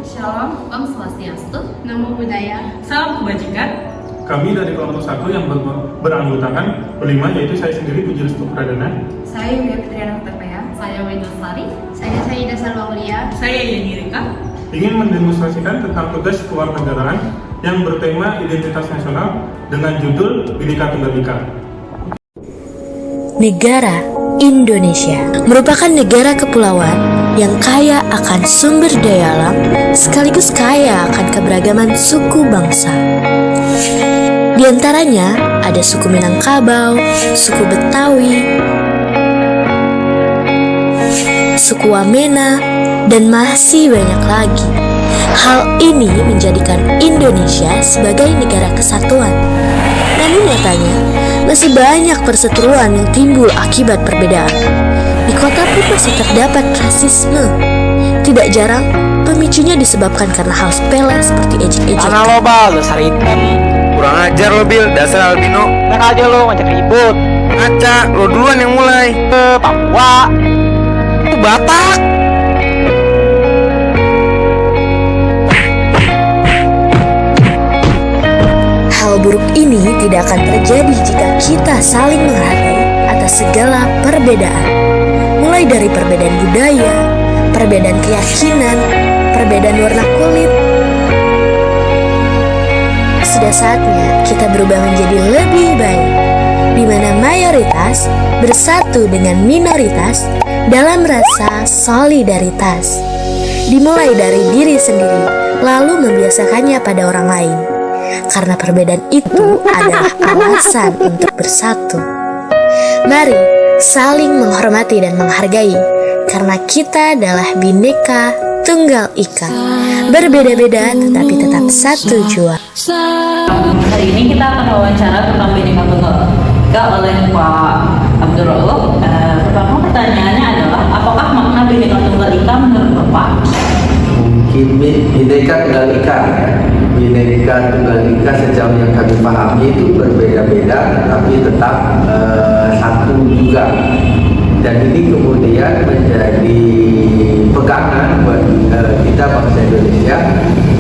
Shalom, Om Swastiastu, Namo Buddhaya. salam kebajikan. Kami dari kelompok 1 yang beranggotakan berlima, yaitu saya sendiri Puji Restu Pradana, Saya Yulia Fitriana TPA, saya Wida Lestari, Saya Saida Salwaulia. saya Yeni Rika. ingin mendemonstrasikan tentang tugas kewarganegaraan yang bertema identitas nasional dengan judul Bhinneka Tunggal Ika. Negara Indonesia merupakan negara kepulauan yang kaya akan sumber daya alam sekaligus kaya akan keberagaman suku bangsa. Di antaranya ada suku Minangkabau, suku Betawi, suku Wamena, dan masih banyak lagi. Hal ini menjadikan Indonesia sebagai negara kesatuan. Namun nyatanya, masih banyak perseteruan yang timbul akibat perbedaan. Di kota pun masih terdapat rasisme. Tidak jarang, pemicunya disebabkan karena hal sepele seperti ejek-ejek. Karena lo bal, dasar hitam. Kurang ajar lo Bil, dasar albino. Enak aja lo, ngajak ribut. Ngaca, lo duluan yang mulai. Papua. Itu Batak. Hal buruk ini tidak akan terjadi jika kita saling menghargai atas segala perbedaan. Mulai dari perbedaan budaya, perbedaan keyakinan, perbedaan warna kulit. Sudah saatnya kita berubah menjadi lebih baik, di mana mayoritas bersatu dengan minoritas dalam rasa solidaritas. Dimulai dari diri sendiri, lalu membiasakannya pada orang lain. Karena perbedaan itu adalah alasan untuk bersatu. Mari saling menghormati dan menghargai, karena kita adalah Bhinneka Tunggal Ika. Berbeda-beda tetapi tetap satu jua. Hari ini kita akan wawancara tentang Bhinneka Tunggal Ika oleh Pak Abdul Rauf. Pertama pertanyaannya adalah, apakah makna Bhinneka Tunggal Ika menurut Bapak? Mungkin Bhinneka Tunggal Ika ya. Bhinneka Tunggal Ika sejauh yang kami pahami itu berbeda-beda tapi tetap satu juga. Dan ini kemudian menjadi pegangan buat kita bangsa Indonesia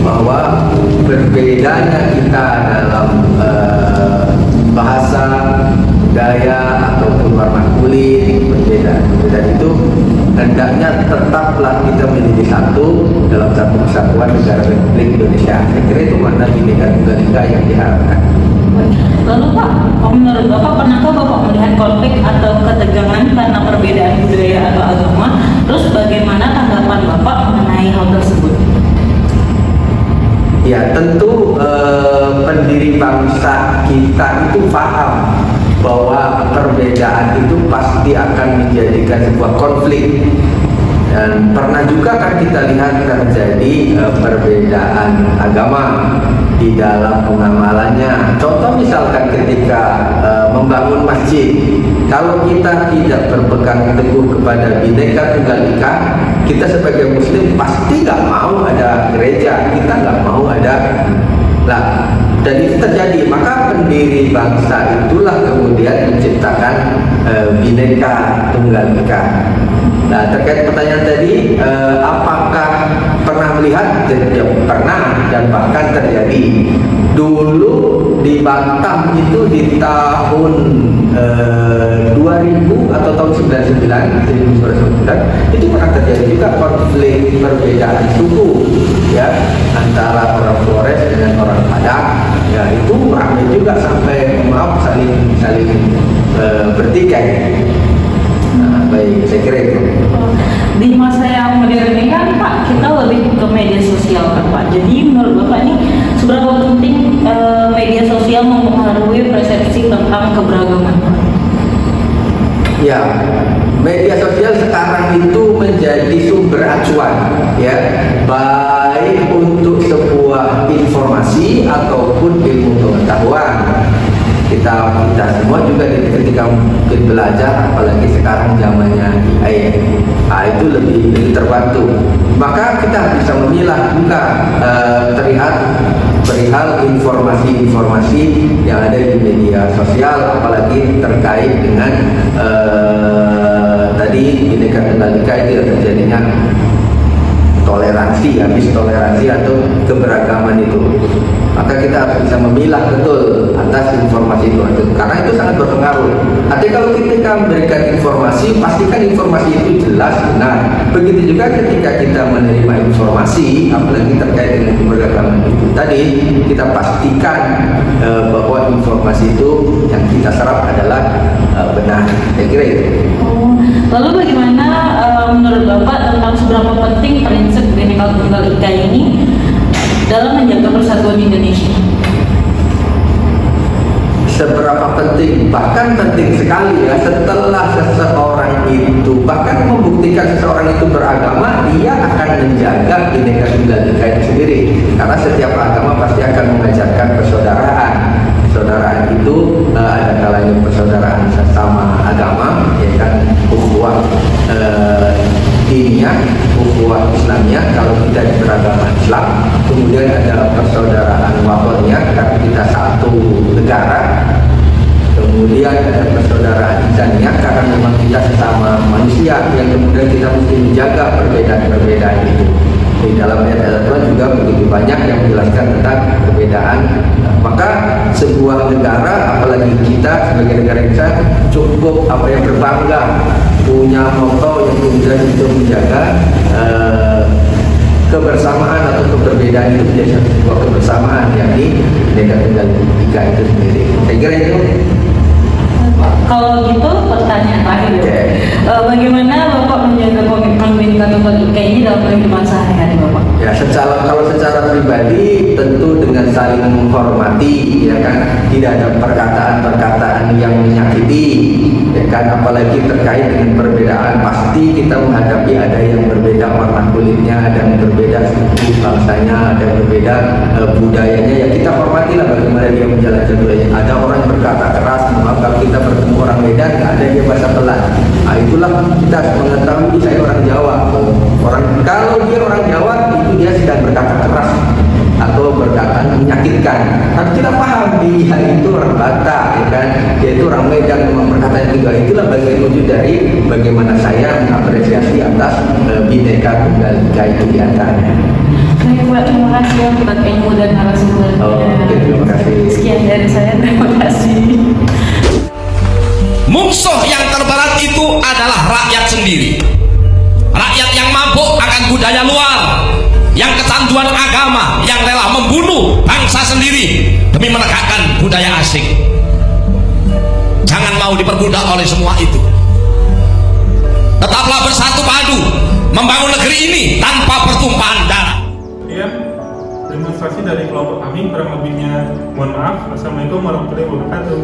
bahwa berbedanya kita dalam bahasa, budaya ataupun warna kulit, perbedaan itu hendaknya tetaplah kita menjadi satu dalam satu kesatuan negara Republik Indonesia. Saya kira itu makna Bhinneka Tunggal Ika yang diharapkan. Lalu Pak, menurut Bapak pernahkah Bapak melihat konflik atau ketegangan karena perbedaan budaya atau agama? Terus bagaimana tanggapan Bapak mengenai hal tersebut? Ya tentu pendiri bangsa kita itu paham bahwa perbedaan itu pasti akan menjadikan sebuah konflik. Dan pernah juga kan kita lihat terjadi perbedaan agama di dalam pengamalannya. Contoh misalkan ketika membangun masjid, kalau kita tidak berpegang teguh kepada Bhinneka Tunggal Ika, kita sebagai Muslim pasti nggak mau ada gereja, kita nggak mau ada. Nah, dan itu terjadi, maka pendiri bangsa itulah kemudian menciptakan Bhinneka Tunggal Ika. Nah, terkait pertanyaan tadi, apakah pernah melihat? Ya, pernah, dan bahkan terjadi. Dulu di Batam itu di tahun 2000 atau tahun 1999 itu pernah terjadi juga konflik perbedaan suku ya antara orang Flores dengan orang Padang. Ya itu ramai juga sampai saling bertikai. Nah, baik, saya kira itu. Di masa yang modern ini kan Pak, kita lebih ke media sosial kan Pak. Jadi menurut Bapak ini seberapa penting media sosial mempengaruhi persepsi tentang keberagaman Pak? Ya, media sosial sekarang itu menjadi sumber acuan ya, baik untuk sebuah informasi ataupun ilmu pengetahuan. Kita semua juga ketika mungkin belajar, apalagi sekarang zamannya AI, itu lebih terbantu. Maka kita bisa memilah juga perihal informasi-informasi yang ada di media sosial, apalagi terkait dengan tadi Bhinneka Tunggal Ika itu terjadinya toleransi ya, garis toleransi atau keberagaman itu. Maka kita harus bisa memilah betul atas informasi itu, karena itu sangat berpengaruh. Artinya kalau kita memberikan informasi, pastikan informasi itu jelas, benar. Begitu juga ketika kita menerima informasi, apalagi terkait dengan keberagaman itu tadi, kita pastikan bahwa informasi itu yang kita serap adalah benar. Saya kira itu. Oh, lalu bagaimana menurut Bapak tentang seberapa penting prinsip Bhinneka Tunggal Ika ini dalam menjaga persatuan Indonesia? Seberapa penting, bahkan penting sekali ya, setelah seseorang itu bahkan membuktikan seseorang itu beragama, dia akan menjaga Bhinneka Tunggal Ika itu sendiri, karena setiap agama pasti akan mengajarkan persaudaraan. Persaudaraan itu ada kalanya persaudaraan sesama agama, ya kan, ukhuwah diniyah, ukhuwah Islamiyah kalau kita beragama Islam. Kemudian ada persaudaraan watoniyah karena kita satu negara. Kemudian ada persaudaraan insaniyah karena memang kita sesama manusia, yang kemudian kita mesti menjaga perbedaan-perbedaan itu. Di dalam ayat Al-Quran juga begitu banyak yang menjelaskan tentang perbedaan. Maka sebuah negara, apalagi kita sebagai negara Indonesia, cukup berbangga punya moto yang kemudian itu menjaga kebersamaan atau keberbedaan itu menjadi sebuah kebersamaan, yakni Bhinneka Tunggal Ika itu sendiri. Saya kira itu. Kalau gitu pertanyaan terakhir, bagaimana Bapak menjaga komitmen Bhinneka Tunggal Ika ini dalam kehidupan sehari-hari Bapak? Ya, kalau secara pribadi tentu dengan saling menghormati, ya kan, tidak ada perkataan-perkataan yang menyakiti, ya kan, apalagi terkait dengan perbedaan. Pasti kita menghadapi ada yang berbeda warna kulitnya, ada yang berbeda suku bangsanya, ada yang berbeda budayanya, ya kita hormatilah bagaimana dia menjalankan budayanya. Ada orang yang berkata keras, kalau kita bertemu orang Medan, nggak ada dia bahasa pelan. Nah, itulah kita harus mengetahui saya orang Jawa. Kalau dia orang Jawa itu dia sedang berkata keras atau berkata menyakitkan. Tapi kita paham dia itu orang Batak, ya kan? Dia itu orang Medan, memang berkata juga. Itulah bagian wujud dari bagaimana saya mengapresiasi atas Bhinneka Tunggal Ika itu diantaranya. Baik Pak, terima kasih untuk ilmu dan narasumbernya. Oke, terima kasih. Sekian dari saya, terima kasih. Musuh yang terberat itu adalah rakyat sendiri. Rakyat yang mabuk akan budaya luar, yang kecanduan agama, yang rela membunuh bangsa sendiri demi menegakkan budaya asing. Jangan mau diperbudak oleh semua itu. Tetaplah bersatu padu membangun negeri ini tanpa pertumpahan darah. Sekian demonstrasi dari kelompok kami, kurang lebihnya mohon maaf. Assalamualaikum warahmatullahi wabarakatuh.